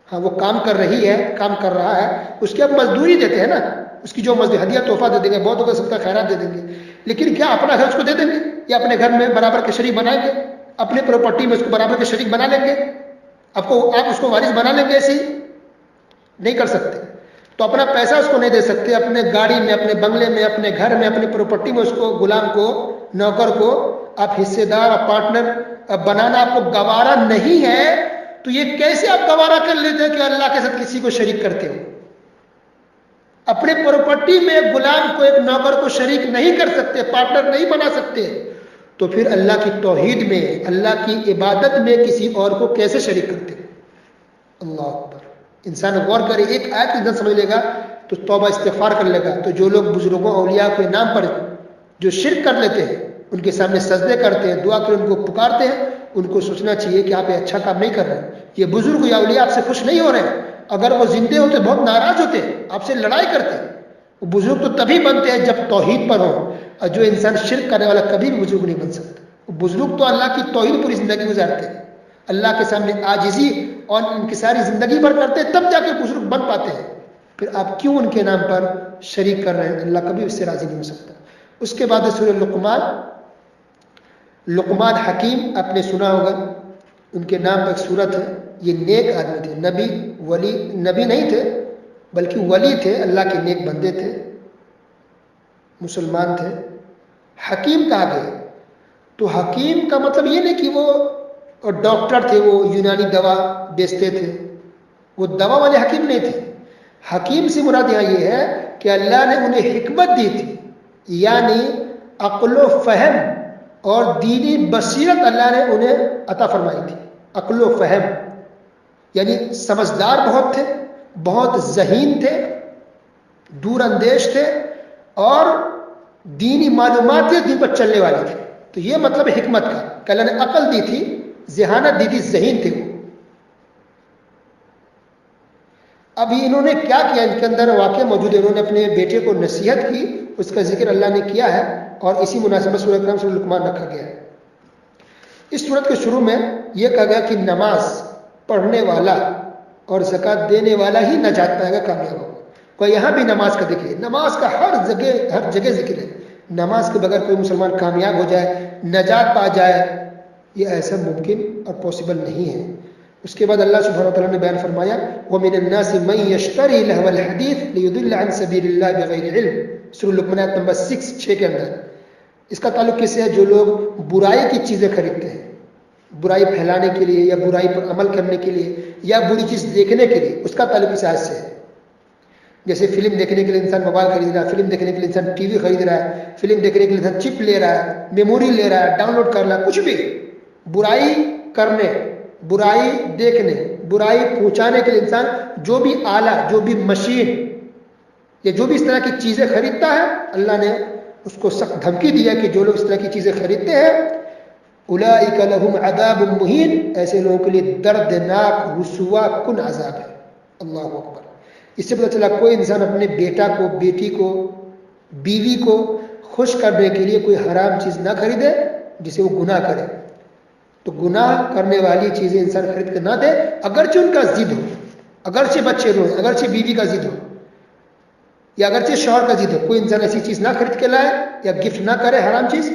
ہاں وہ کام کر رہی ہے، کام کر رہا ہے، اس کی اب مزدوری دیتے ہیں نا، اس کی جو مزدوری ہدیہ تحفہ دے دیں گے، بہت ہو سکتا ہے خیرات دے دیں گے، لیکن کیا اپنا گھر اس کو دے دیں گے یا اپنے گھر میں برابر کے شریک بنائیں گے؟ اپنے پراپرٹی میں اس کو برابر کے شریک بنا لیں گے؟ آپ اس کو وارث بنا لیں گے؟ ایسے ہی نہیں کر سکتے۔ تو اپنا پیسہ اس کو نہیں دے سکتے، اپنے گاڑی میں، اپنے بنگلے میں، اپنے گھر میں، اپنے پراپرٹی میں اس کو، غلام کو، نوکر کو آپ حصے دار اور پارٹنر بنانا آپ کو گوارا نہیں ہے، تو یہ کیسے آپ گوارا کر لیتے ہیں کہ اللہ کے ساتھ کسی کو شریک کرتے ہو؟ اپنے پراپرٹی میں ایک غلام کو، ایک نوکر کو شریک نہیں کر سکتے، پارٹنر نہیں بنا سکتے، تو پھر اللہ کی توحید میں، اللہ کی عبادت میں کسی اور کو کیسے شریک کرتے ہو؟ اللہ اکبر۔ انسان غور کرے، ایک آیت انسان سمجھ لے گا تو توبہ استغفار کر لے گا۔ تو جو لوگ بزرگوں، اولیاء کے نام پر جو شرک کر لیتے ہیں، ان کے سامنے سجدے کرتے ہیں، دعا کر ان کو پکارتے ہیں، ان کو سوچنا چاہیے کہ آپ یہ اچھا کام نہیں کر رہے ہیں، یہ بزرگ یا اولیاء آپ سے خوش نہیں ہو رہے ہیں۔ اگر وہ زندے ہوتے بہت ناراض ہوتے، آپ سے لڑائی کرتے۔ وہ بزرگ تو تبھی بنتے ہیں جب توحید پر ہو، اور جو انسان شرک کرنے والا کبھی بھی بزرگ نہیں بن سکتا۔ وہ بزرگ تو اللہ کی توحید پوری زندگی گزارتے ہیں، اللہ کے سامنے عاجزی اور انکساری زندگی بھر کرتے ہیں، تب جا کے بزرگ بن پاتے ہیں۔ پھر آپ کیوں ان کے نام پر شریک کر رہے ہیں؟ اللہ کبھی اس سے راضی نہیں ہو سکتا۔ اس کے بعد سورہ لقمان، لقمان حکیم، آپ نے سنا ہوگا، ان کے نام پر ایک سورت ہے۔ یہ نیک آدمی تھے، نبی، ولی، نبی نہیں تھے بلکہ ولی تھے، اللہ کے نیک بندے تھے، مسلمان تھے۔ حکیم کہا گیا، تو حکیم کا مطلب یہ نہیں کہ وہ ڈاکٹر تھے، وہ یونانی دوا بیچتے تھے، وہ دوا والے حکیم نہیں تھے۔ حکیم سے مراد یہاں یہ ہے کہ اللہ نے انہیں حکمت دی تھی، یعنی عقل و فہم اور دینی بصیرت اللہ نے انہیں عطا فرمائی تھی۔ عقل و فہم یعنی سمجھدار بہت تھے، بہت ذہین تھے، دور اندیش تھے، اور دینی معلومات کے دین پر چلنے والے تھے۔ تو یہ مطلب حکمت کا کہ اللہ نے عقل دی تھی، ذہانت دی تھی، ذہین تھے وہ۔ ابھی انہوں نے کیا کیا، ان کے اندر واقع موجود ہے، انہوں نے اپنے بیٹے کو نصیحت کی، اس کا ذکر اللہ نے کیا ہے، اور اسی مناسبت سورہ کرام سورہ لقمان رکھا گیا ہے۔ اس سورت کے شروع میں یہ کہا گیا کہ نماز پڑھنے والا اور زکوٰۃ دینے والا ہی نجات پائے گا، کامیاب ہوگا۔ کوئی یہاں بھی نماز کا ذکر ہے، نماز کا ہر جگہ ذکر ہے۔ نماز کے بغیر کوئی مسلمان کامیاب ہو جائے، نجات پا جائے، یہ ایسا ممکن اور پاسبل نہیں ہے۔ اس کے بعد اللہ سبحانہ وتعالیٰ نے بیان فرمایا، وَمِنَ النَّاسِ مَن يَشْتَرِي لَهْوَ الْحَدِيثِ لِيُضِلَّ عَن سَبِيلِ اللَّهِ بِغَيْرِ عِلْمٍ، سورہ لقمان آیت نمبر 6 کے اندر۔ اس کا تعلق کس سے ہے؟ جو لوگ برائی کی چیزیں خریدتے ہیں، برائی پھیلانے کے لیے یا برائی پر عمل کرنے کے لیے یا بری چیز دیکھنے کے لیے، اس کا تعلق اس آیت سے ہے۔ جیسے فلم دیکھنے کے لیے انسان موبائل خرید رہا ہے، فلم دیکھنے کے لیے انسان ٹی وی خرید رہا ہے، فلم دیکھنے کے لیے انسان چپ لے رہا ہے، میموری لے رہا ہے، ڈاؤن لوڈ کر رہا ہے، کچھ بھی برائی کرنے، برائی دیکھنے، برائی پہنچانے کے لیے انسان جو بھی آلہ، جو بھی مشین یا جو بھی اس طرح کی چیزیں خریدتا ہے، اللہ نے اس کو سخت دھمکی دیا کہ جو لوگ اس طرح کی چیزیں خریدتے ہیں، اولئک لہم عذاب مہین، ایسے لوگوں کے لیے دردناک رسوا کن عذاب ہے۔ اللہ اکبر۔ اس سے پتہ چلا کوئی انسان اپنے بیٹا کو، بیٹی کو، بیوی کو خوش کرنے کے لیے کوئی حرام چیز نہ خریدے جسے وہ گناہ کرے۔ تو گناہ کرنے والی چیزیں انسان خرید کے نہ دے، اگرچہ ان کا ضد ہو، اگرچہ بچے روئیں، اگرچہ بیوی کا ضد ہو، یا اگرچہ شوہر کا ضد ہو، کوئی انسان ایسی چیز نہ خرید کے لائے یا گفٹ نہ کرے حرام چیز،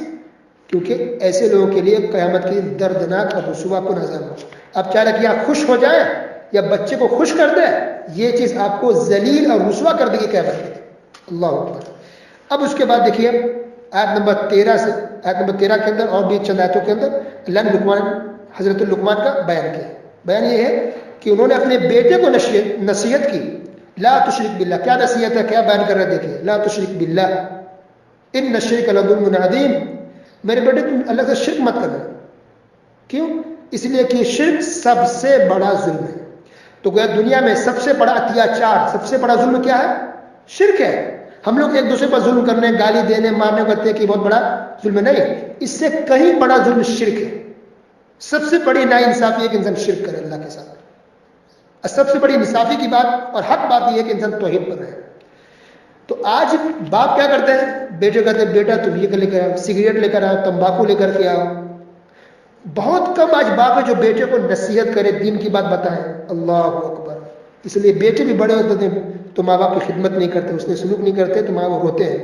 کیونکہ ایسے لوگوں کے لیے قیامت کے دن دردناک اور رسوا کن عذاب ہو۔ اب چاہ رہے کہ آپ خوش ہو جائیں یا بچے کو خوش کر دیں، یہ چیز آپ کو ذلیل اور رسوا کر دے گی قیامت کے دن۔ اللہ اکبر۔ اب اس کے بعد دیکھیے آیت نمبر 13 سے، آیت نمبر 13 کے اندر اور بھی چند آیتوں کے اندر اللہ نے حضرت لقمان کا بیان کیا. بیان یہ ہے کہ انہوں نے اپنے بیٹے کو نصیحت کی. لا تشرک باللہ. کیا نصیحت ہے, کیا بیان کر رہے ہیں دیکھیں. لا تشرک باللہ ان الشرک لظلم عظیم. میرے بیٹے تم اللہ سے شرک مت کرنا. کیوں؟ اس لیے کہ شرک سب سے بڑا ظلم ہے. تو گویا دنیا میں سب سے بڑا اتیاچار, سب سے بڑا ظلم کیا ہے؟ شرک ہے. ہم لوگ ایک دوسرے پر ظلم کرنے, گالی دینے, مارنے کرتے ہیں کہ بہت بڑا ظلم نہیں. اس سے کہیں بڑا ظلم شرک ہے. سب سے بڑی ناانصافی ہے کہ انسان شرک کرے اللہ کے ساتھ. سب سے بڑی انصافی کی بات اور حق بات یہ ہے کہ انسان توحید پر رہے. تو آج باپ کیا کرتے ہیں, بیٹے کہتے ہیں بیٹا تم یہ لے کر آؤ, سگریٹ لے کر آؤ, تمباکو لے کر کے آؤ. بہت کم آج باپ ہے جو بیٹے کو نصیحت کرے, دین کی بات بتائیں. اللہ اکبر. اس لیے بیٹے بھی بڑے ہوتے ہیں تو ماں باپ کی خدمت نہیں کرتے, اس نے سلوک نہیں کرتے تو ماں باپ روتے ہیں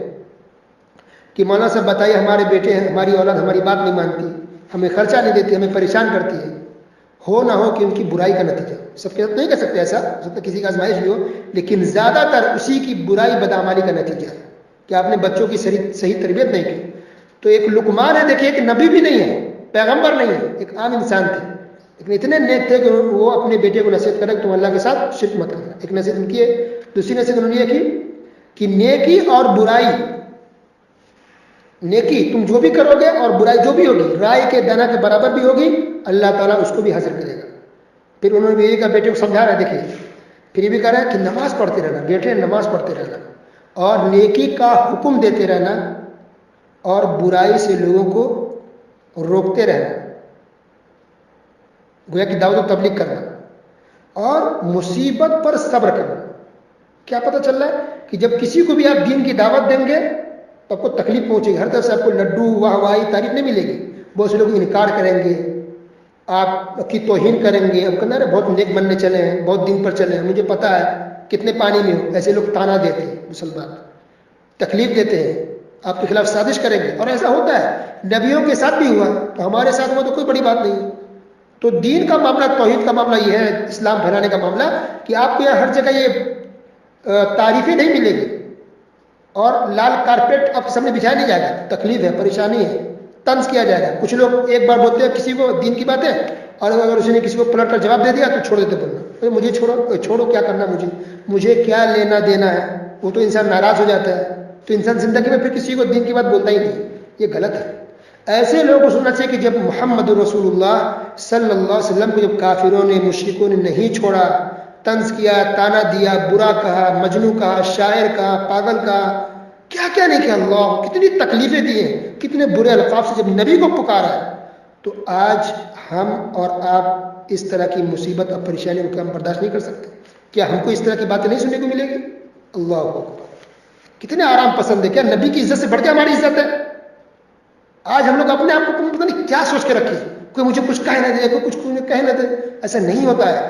کہ مولانا صاحب بتائیے ہمارے بیٹے ہیں, ہماری اولاد ہماری بات نہیں مانتی, ہمیں خرچہ نہیں دیتی, ہمیں پریشان کرتی ہے. ہو نہ ہو کہ ان کی برائی کا نتیجہ, سب کے ساتھ نہیں کر سکتے ایسا, ہو سکتا ہے کسی کا آزمائش بھی ہو, لیکن زیادہ تر اسی کی برائی بدعمالی کا نتیجہ ہے کہ آپ نے بچوں کی صحیح تربیت نہیں کی. تو ایک لقمان ہے, دیکھیے, ایک نبی بھی نہیں ہے, پیغمبر نہیں ہے, ایک عام انسان تھے, لیکن اتنے نیک تھے کہ وہ اپنے بیٹے کو نصیحت کرے کہ تم اللہ کے ساتھ شرک مت کرنا. ایک نصیحت ان کی ہے. دوسری نصیحت انہوں نے یہ کی کہ نیکی اور برائی, نیکی تم جو بھی کرو گے اور برائی جو بھی ہوگی رائے کے دانہ کے برابر بھی ہوگی, اللہ تعالیٰ اس کو بھی حاضر کرے گا. پھر انہوں نے یہ کہا, بیٹے کو سمجھا رہا ہے, دیکھیے پھر یہ بھی کہہ رہا ہے کہ نماز پڑھتے رہنا, بیٹے نماز پڑھتے رہنا اور نیکی کا حکم دیتے رہنا اور برائی سے لوگوں کو روکتے رہنا, گویا کہ دعوت و تبلیغ کرنا اور مصیبت پر صبر کرنا. کیا پتہ چل رہا ہے کہ جب کسی کو بھی آپ دین کی دعوت دیں گے تو آپ کو تکلیف پہنچے گی, ہر طرف سے آپ کو لڈو واہ واہی تعریف نہیں ملے گی. بہت سے لوگ انکار کریں گے, آپ کی توہین کریں گے, اب کہنا رہے بہت نیک بننے چلے ہیں, بہت دین پر چلے ہیں, مجھے پتہ ہے کتنے پانی میں ہو. ایسے لوگ تانا دیتے ہیں, مسلمان تکلیف دیتے ہیں, آپ کے خلاف سازش کریں گے. اور ایسا ہوتا ہے, نبیوں کے ساتھ بھی ہوا, تو ہمارے ساتھ ہوا تو کوئی بڑی بات نہیں. تو دین کا معاملہ, توحید کا معاملہ یہ ہے, اسلام پھیلانے کا معاملہ, کہ آپ کو یہاں ہر جگہ یہ تعریفیں نہیں ملے گی اور لال کارپیٹ آپ کے سامنے بچھایا نہیں جائے گا. تکلیف ہے, پریشانی ہے, طنز کیا جائے گا. کچھ لوگ ایک بار بولتے ہیں کسی کو دین کی باتیں, اور اگر اس نے کسی کو پلٹ کر جواب دے دیا تو چھوڑ دیتے بولنا, مجھے چھوڑو کیا کرنا, مجھے کیا لینا دینا ہے. وہ تو انسان ناراض ہو جاتا ہے, تو انسان زندگی میں پھر کسی کو دین کی بات بولتا ہی نہیں. یہ غلط ہے. ایسے لوگوں کو سننا چاہیے کہ جب محمد رسول اللہ صلی اللہ علیہ وسلم کو جب کافروں نے, مشرکوں نے نہیں چھوڑا, طنز کیا, تانا دیا, برا کہا, مجنو کہا, شاعر کہا, پاگل کہا, کیا کیا نہیں کیا, اللہ کتنی تکلیفیں دی ہیں, کتنے برے الفاظ سے جب نبی کو پکارا ہے. تو آج ہم اور آپ اس طرح کی مصیبت اور پریشانیوں کو ہم برداشت نہیں کر سکتے. کیا ہم کو اس طرح کی باتیں نہیں سننے کو ملے گی؟ اللہ اکبر. کتنے آرام پسند ہے, کیا نبی کی عزت سے بڑھ کے ہماری عزت ہے؟ آج ہم لوگ اپنے آپ کو پتہ نہیں کیا سوچ کے رکھے, کوئی مجھے کچھ کہہ نہ دے, کوئی کچھ کہہ نہ دے. ایسا نہیں ہوتا ہے.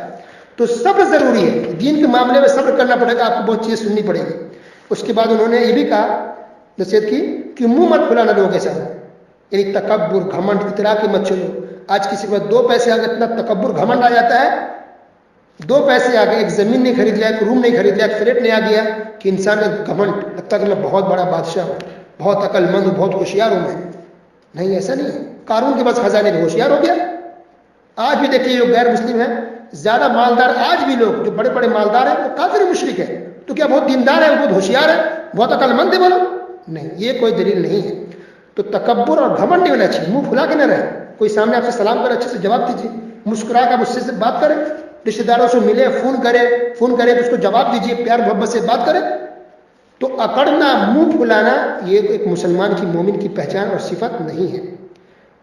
تو صبر ضروری ہے, دین کے معاملے میں صبر کرنا پڑے گا, آپ کو بہت چیزیں سننی پڑے گی. اس کے بعد انہوں نے یہ بھی کہا, نصیحت کی کہ منہ مت کھلانا لوگوں کے ساتھ, یعنی تکبر, گھمنڈ, اطراء کی مت چلو. آج کسی کے پاس 2 پیسے آ گئے, اتنا تکبر گھمنڈ آ جاتا ہے. 2 پیسے آ گئے, ایک زمین نہیں خرید لیا, ایک روم نہیں خرید لیا, ایک فلیٹ نہیں آ گیا, کہ انسان کا گھمنڈ لگتا ہے کہ بہت بڑا بادشاہ ہوں, بہت عقل مند ہوں, بہت ہوشیار ہوں میں. نہیں, ایسا نہیں ہے. قارون کے پاس خزانے میں ہوشیار ہو گیا. آج بھی دیکھیے جو غیر مسلم ہیں, زیادہ مالدار, آج بھی لوگ جو بڑے بڑے مالدار ہیں وہ کافر مشرک ہیں. تو کیا بہت دیندار ہے, بہت ہوشیار ہے, بہت عقل مند ہے بولو؟ نہیں, یہ کوئی دلیل نہیں ہے. تو تکبر اور گھمنڈ نہیں ہونا چاہیے. منہ کھلا کے نہ رہے. کوئی سامنے آپ سے سلام کرے, اچھے سے جواب دیجیے, مسکرا کر مجھ سے بات کرے, رشتے داروں سے ملے, فون کرے تو اس کو جواب دیجیے, پیار محبت سے بات کرے. تو اکڑنا, منہ پھلانا, یہ ایک مسلمان کی, مومن کی پہچان اور صفت نہیں ہے.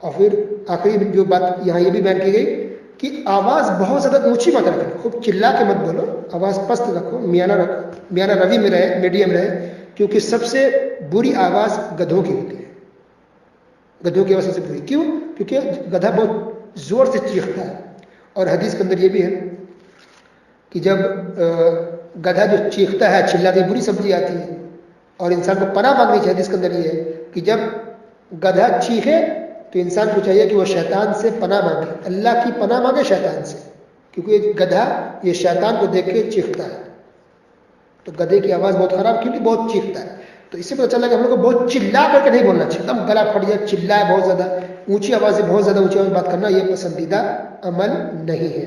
اور پھر آخری جو بات یہاں یہ بھی بیان کی گئی کہ آواز بہت زیادہ اونچی مت رکھنا, خوب چلا کے مت بولو, آواز پست رکھو, میانہ رکھو, میانہ روی میں رہے, میڈیم رہے. کیونکہ سب سے بری آواز گدھوں کی ہوتی ہے. گدھوں کی آواز سب سے بری. کیوں؟ کیونکہ گدھا بہت زور سے چیختا ہے. اور حدیث کے اندر یہ بھی ہے کہ جب گدھا جو چیختا ہے, چلاتی, بری سمجھی آتی ہے. اور انسان کو پناہ مانگنی چاہیے. حدیث کے اندر یہ ہے کہ جب گدھا چیخے تو انسان کو چاہیے کہ وہ شیطان سے پناہ مانگے, اللہ کی پناہ مانگے شیطان سے, کیونکہ یہ گدھا یہ شیطان کو دیکھ کے چیختا ہے. تو گدھے کی آواز بہت خراب, کیونکہ بہت چیختا ہے. تو اس سے پتہ چلا کہ ہم لوگ کو بہت چلا کر کے نہیں بولنا چاہیے, ایک دم گلا پھٹ جائے, چلائے بہت زیادہ, اونچی آواز سے بہت زیادہ اونچی آواز بات کرنا یہ پسندیدہ عمل نہیں ہے۔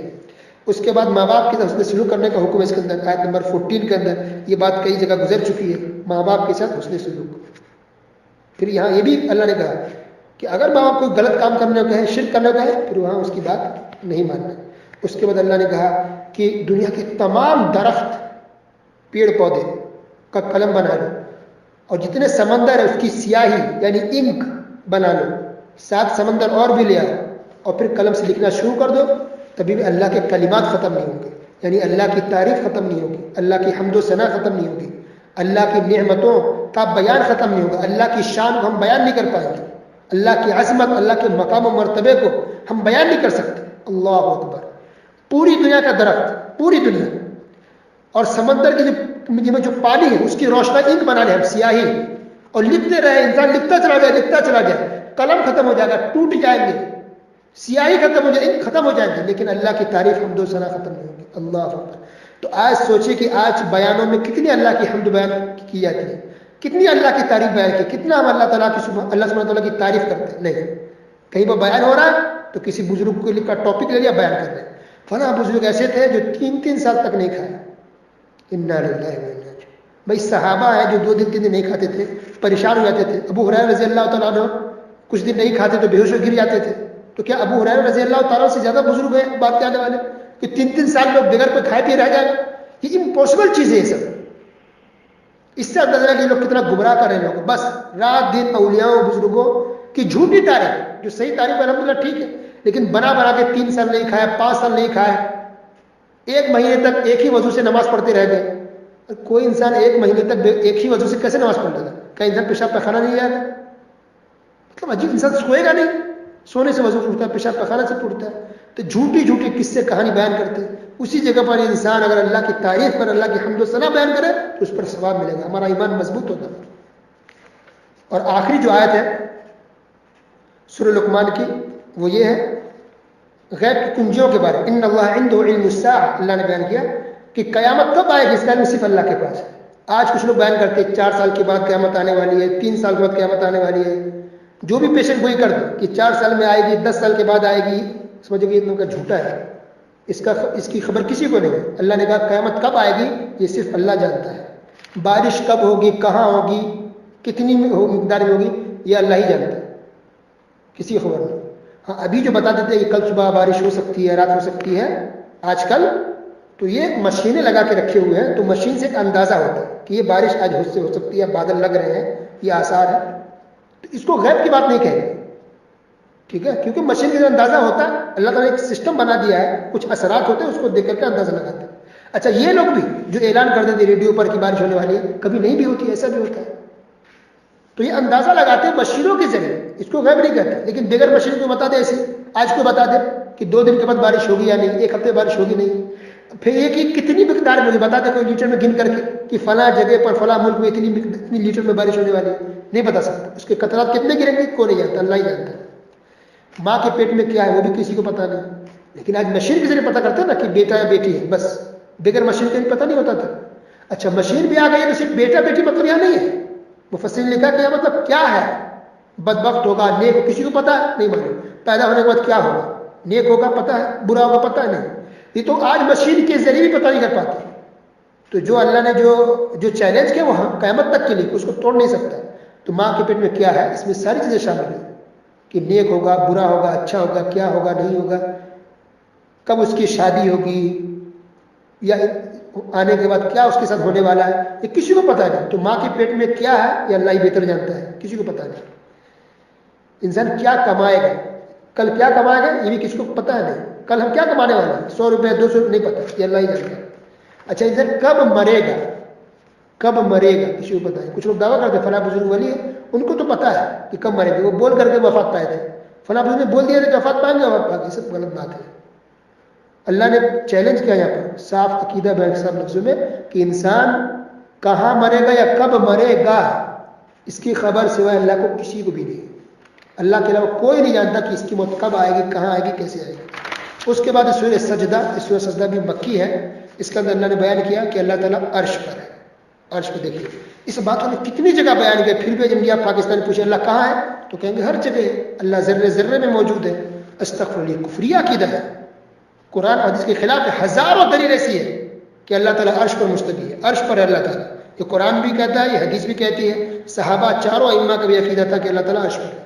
اس کے بعد ماں باپ کے ساتھ حسن سلوک کرنے کا حکم ہے اس کے اندر، آیت نمبر 14 کے اندر یہ بات کئی جگہ گزر چکی ہے، ماں باپ کے ساتھ حسن سلوک۔ پھر یہاں یہ بھی اللہ نے کہا کہ اگر ماں باپ کوئی غلط کام کرنے کو کہے، شرک کرنے کو کہے، پھر وہاں اس کی بات نہیں ماننا۔ اس کے بعد اللہ نے کہا کہ دنیا کے تمام درخت پیڑ پودے کا قلم بنا لو، اور جتنے سمندر ہے اس کی سیاہی یعنی انک بنا لو، 7 سمندر اور بھی لے آؤ، اور پھر قلم سے لکھنا شروع کر دو، تبھی بھی اللہ کے کلمات ختم نہیں ہوں گے، یعنی اللہ کی تعریف ختم نہیں ہوگی، اللہ کی حمد و ثنا ختم نہیں ہوگی، اللہ کی نعمتوں کا بیان ختم نہیں ہوگا، اللہ کی شان کو ہم بیان نہیں کر پائیں گے، اللہ کی عظمت، اللہ کے مقام و مرتبے کو ہم بیان نہیں کر سکتے۔ اللہ اکبر! پوری دنیا کا درخت، پوری دنیا، اور سمندر کی جو پانی ہے اس کی روشنائی انک بنا لے ہم، سیاہی، اور لکھتے رہے، انسان لکھتا چلا جائے، قلم ختم ہو جائے گا، ٹوٹ جائیں گے، سیاہی ختم ہو جائے، انک ختم ہو جائیں گے، لیکن اللہ کی تعریف حمد و ثنا ختم نہیں ہوگی۔ اللہ اکبر! تو آج سوچیں کہ آج بیانوں میں کتنی اللہ کی حمد بیان کی جاتی ہے، کتنی اللہ کی تعریف بیان کی، کتنا ہم اللہ سبحانہ تعالیٰ کی تعریف کرتے ہیں؟ نہیں، کہیں پر بیان ہو رہا ہے تو کسی بزرگ کو کا ٹاپک لے لیا، بیان کر رہے ہیں، فلاں بزرگ ایسے تھے جو 3 سال تک نہیں کھائے۔ انا للہ و انا الیہ۔ بھائی صحابہ ہیں جو 2 دن 3 دن نہیں کھاتے تھے، پریشان ہو جاتے تھے۔ ابو ہریرہ رضی اللہ تعالیٰ عنہ کچھ دن نہیں کھاتے تو بے ہوش ہو گر جاتے تھے، تو کیا ابو ہریرہ رضی اللہ تعالیٰ سے زیادہ بزرگ ہیں بات کے آنے والے کہ 3 سال لوگ بغیر کوئی کھائے پیے رہ جائیں؟ یہ امپاسبل چیز ہے یہ سب۔ اس سے اندازہ ہے کہ یہ لوگ کتنا گمراہ کر رہے ہیں لوگ، بس رات دن اولیاء و بزرگوں کی جھوٹی تعریف، جو صحیح تعریف الحمدللہ ٹھیک ہے، لیکن بنا کے 3 سال نہیں کھائے، 5 سال نہیں کھائے، 1 مہینے تک ایک ہی وضو سے نماز پڑھتے رہ گئے۔ کوئی انسان 1 مہینے تک ایک ہی وضو سے کیسے نماز پڑھ لے گا؟ کیا انسان پیشاب پخانہ نہیں جائے گا؟ مطلب عجیب، انسان سوئے گا نہیں، سونے سے وضو ٹوٹتا ہے، پیشاب پخانہ سے ٹوٹتا ہے۔ تو جھوٹی قصے کہانی بیان کرتے ہیں، اسی جگہ پر انسان اگر اللہ کی تعریف پر، اللہ کی حمد و ثنا بیان کرے تو اس پر ثواب ملے گا، ہمارا ایمان مضبوط ہوگا۔ اور آخری جو آیت ہے سورہ لقمان کی وہ یہ ہے غیب کی کنجیوں کے بارے۔ ان اللہ عنده علم الساعہ، اللہ نے بیان کیا کہ قیامت کب آئے گی، اس کا علم صرف اللہ کے پاس ہے۔ آج کچھ لوگ بیان کرتے ہیں 4 سال کے بعد قیامت آنے والی ہے، 3 سال کے بعد قیامت آنے والی ہے، جو بھی پیشن گوئی کر دو کہ 4 سال میں آئے گی، 10 سال کے بعد آئے گی، سمجھو کہ ان کا جھوٹا ہے، اس کی خبر کسی کو نہیں ہے۔ اللہ نے کہا قیامت کب آئے گی یہ صرف اللہ جانتا ہے، بارش کب ہوگی، کہاں ہوگی، کتنی مقدار میں ہوگی، یہ اللہ ہی جانتا ہے، کسی کی خبر نہیں۔ ہاں ابھی جو بتا دیتے ہیں کہ کل صبح بارش ہو سکتی ہے، رات ہو سکتی ہے، آج کل تو یہ مشینیں لگا کے رکھے ہوئے ہیں، تو مشین سے ایک اندازہ ہوتا ہے کہ یہ بارش آج سے ہو سکتی ہے، بادل لگ رہے ہیں، یہ آثار ہے، تو اس کو غیب کی بات نہیں کہیں گے، ٹھیک ہے، کیونکہ مشین کا اندازہ ہوتا ہے، اللہ تعالیٰ نے ایک سسٹم بنا دیا ہے، کچھ اثرات ہوتے ہیں اس کو دیکھ کر کے اندازہ لگاتے ہیں۔ اچھا یہ لوگ بھی جو اعلان کر دیتے ریڈیو پر کہ بارش ہونے والی ہے، کبھی نہیں بھی ہوتی، ایسا بھی ہوتا ہے، تو یہ اندازہ لگاتے ہیں مشینوں کے ذریعے، اس کو غیب نہیں کہتے، لیکن بغیر مشین کو بتا دے، ایسے آج کو بتا دے کہ 2 دن کے بعد بارش ہوگی یا نہیں، 1 ہفتے بارش ہوگی نہیں، پھر یہ کہ کتنی مقدار میں بتا دے کوئی لیٹر میں گن کر کے کہ فلاں جگہ پر فلاں ملک میں اتنی لیٹر میں بارش ہونے والی ہے، نہیں بتا سکتا، اس کے قطرات کتنے گریں گے کوئی نہیں جانتا، اللہ ہی جانتا ہے۔ ماں کے پیٹ میں کیا ہے وہ بھی کسی کو پتا نہیں، لیکن آج مشین کے ذریعے پتا کرتے ہیں نا کہ بیٹا یا بیٹی ہے، بس بغیر مشین کا بھی پتا نہیں ہوتا تھا۔ اچھا مشین بھی آ گئی ہے تو صرف بیٹا بیٹی مطلب یہاں نہیں ہے، مفسرین نے لکھا کہ مطلب کیا ہے، بدبخت ہوگا، نیک، کسی کو پتا ہے نہیں، معلوم پیدا ہونے کے بعد کیا ہوگا، نیک ہوگا پتا ہے، برا ہوگا پتا ہے نہیں، یہ تو آج مشین کے ذریعے بھی پتا نہیں کر پاتے۔ تو جو اللہ نے جو چیلنج کیا وہ قیامت تک کے لیے اس کو توڑ نہیں سکتا۔ تو ماں کے پیٹ میں کیا ہے اس میں ساری چیزیں شامل ہیں کہ نیک ہوگا، برا ہوگا، اچھا ہوگا، کیا ہوگا، نہیں ہوگا، کب اس کی شادی ہوگی یا آنے کے بعد کیا اس کے ساتھ ہونے والا ہے، یہ کسی کو پتا نہیں۔ تو ماں کے پیٹ میں کیا ہے یہ اللہ ہی بہتر جانتا ہے، کسی کو پتا نہیں۔ انسان کیا کمائے گا، کل کیا کمائے گا یہ بھی کسی کو پتا ہے نہیں، کل ہم کیا کمانے والے ہیں، 100 روپے 200 روپے نہیں پتا، یہ اللہ ہی جانتا ہے۔ اچھا انسان کب مرے گا، کب مرے گا کسی کو پتا ہے۔ کچھ لوگ دعویٰ کرتے ہیں فلاں بزرگ ولی ہے، ان کو تو پتا ہے کہ کب مرے گا، وہ بول کر کے وفات پائے تھے، فلاں بزرگ نے بول دیا تھا کہ وفات پائیں گے، وفات پائیں گے، یہ سب غلط بات ہے۔ اللہ نے چیلنج کیا یہاں پر صاف عقیدہ بیان صاحب لفظوں میں کہ انسان کہاں مرے گا یا کب مرے گا اس کی خبر سوائے اللہ کو کسی کو بھی نہیں، اللہ کے علاوہ کوئی نہیں جانتا کہ اس کی موت کب آئے گی، کہاں آئے گی، کیسے آئے گی۔ اس کے بعد سورہ سجدہ بھی مکی ہے، اس کے اندر اللہ نے بیان کیا کہ اللہ تعالیٰ عرش پر ہے۔ عرش پہ دیکھیے اس بات کو کتنی جگہ بیان کیا، پھر بھی انڈیا پاکستان پوچھے اللہ کہاں ہے تو کہیں گے ہر جگہ اللہ ذرے ذرے میں موجود ہے، استغفر اللہ، کفریہ عقیدہ ہے، قرآن اور حدیث کے خلاف ہے۔ ہزاروں دلیل ایسی ہے کہ اللہ تعالیٰ عرش پر مستوی ہے، عرش پر ہے اللہ تعالیٰ، یہ قرآن بھی کہتا ہے، یہ حدیث بھی کہتی ہے، صحابہ چاروں ائمہ کا بھی عقیدہ تھا کہ اللہ تعالیٰ عرش پر ہے۔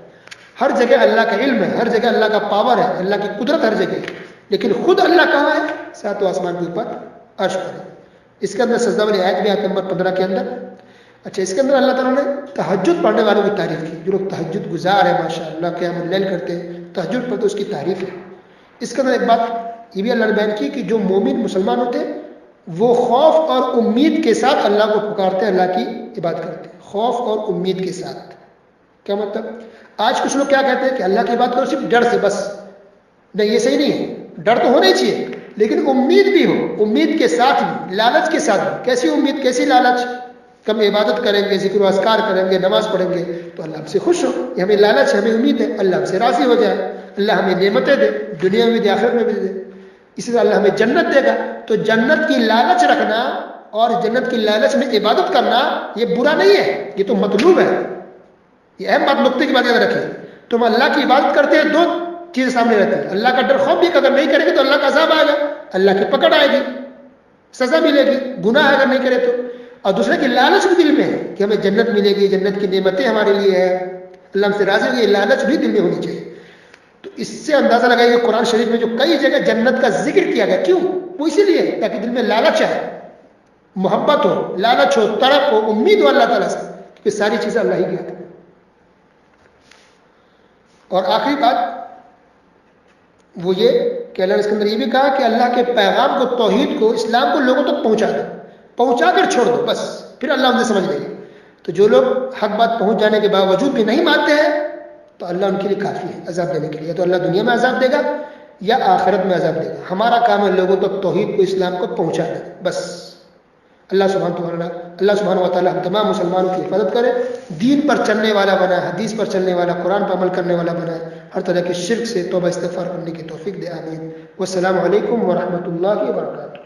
ہر جگہ اللہ کا علم ہے، ہر جگہ اللہ کا پاور ہے، اللہ کی قدرت ہر جگہ ہے، لیکن خود اللہ کہاں ہے؟ ساتوں آسمان کے اوپر عرش پر ہے۔ اس کے اندر سجدہ والی آیت بھی آیت نمبر 15 کے اندر۔ اچھا، اس کے اندر اللہ تعالیٰ نے تہجد پڑھنے والوں کی تعریف کی، جو لوگ تہجد گزار ہیں ماشاء اللہ، قیام اللیل کرتے ہیں، تہجد پڑھتے، اس کی تعریف ہے۔ اس کے اندر ایک بات یہ بھی اللہ نے بیان کی کہ جو مومن مسلمان ہوتے ہیں وہ خوف اور امید کے ساتھ اللہ کو پکارتے ہیں، اللہ کی عبادت کرتے ہیں، خوف اور امید کے ساتھ۔ کیا مطلب؟ آج کچھ لوگ کیا کہتے ہیں کہ اللہ کی عبادت کرو صرف ڈر سے بس، نہیں، یہ صحیح نہیں ہے، ڈر تو ہونا ہی چاہیے لیکن امید بھی ہو، امید کے ساتھ بھی، لالچ کے ساتھ بھی۔ کیسی امید، کیسی لالچ؟ کہ ہم عبادت کریں گے، ذکر و اذکار کریں گے، نماز پڑھیں گے تو اللہ ہم سے خوش ہو، یہ ہمیں لالچ ہے، ہمیں امید ہے، اللہ ہم سے راضی ہو جائے، اللہ ہمیں نعمتیں دے، دنیا میں بھی آخرت میں بھی دے، اسی طرح اللہ ہمیں جنت دے گا۔ تو جنت کی لالچ رکھنا اور جنت کی لالچ میں عبادت کرنا یہ برا نہیں ہے، یہ تو مطلوب ہے۔ یہ اہم بات نقطے کی بات یاد رکھیں، تم اللہ کی عبادت کرتے ہیں، دو چیزیں سامنے رہتی ہیں، اللہ کا ڈر خوف بھی، اگر نہیں کریں گے تو اللہ کا عذاب آئے گا، اللہ کی پکڑ آئے گی، سزا ملے گی، گناہ ہے اگر نہیں کرے تو، اور دوسرے کی لالچ بھی دل میں ہے کہ ہمیں جنت ملے گی، جنت کی نعمتیں ہمارے لیے ہے، اللہ ہم سے راضی ہوگی، یہ لالچ بھی دل میں ہونی چاہیے۔ تو اس سے اندازہ لگائیے کہ قرآن شریف میں جو کئی جگہ جنت کا ذکر کیا گیا، کیوں؟ وہ اسی لیے تاکہ دل میں لالچ ہے، محبت ہو، لالچ ہو، تڑپ ہو، امید ہو اللہ تعالیٰ سے، کہ ساری چیزیں اللہ ہی کی ہیں۔ اور آخری بات وہ یہ کہ اللہ نے اس کے اندر یہ بھی کہا کہ اللہ کے پیغام کو، توحید کو، اسلام کو لوگوں تک پہنچا دو، پہنچا کر چھوڑ دو، بس پھر اللہ انہیں سمجھ لے گا۔ تو جو لوگ حق بات پہنچ جانے کے باوجود بھی نہیں مانتے ہیں تو اللہ ان کے لیے کافی ہے عذاب دینے کے لیے، یا تو اللہ دنیا میں عذاب دے گا یا آخرت میں عذاب دے گا۔ ہمارا کام ہے لوگوں تک توحید کو، اسلام کو پہنچا دیں، بس۔ اللہ سبحانہ و تعالیٰ ہم تمام مسلمانوں کی حفاظت کرے، دین پر چلنے والا بنائے، حدیث پر چلنے والا، قرآن پر عمل کرنے والا بنائے، ہر طرح کے شرک سے توبہ استغفار کرنے کی توفیق دے، آمین۔ والسلام علیکم ورحمۃ اللہ وبرکاتہ۔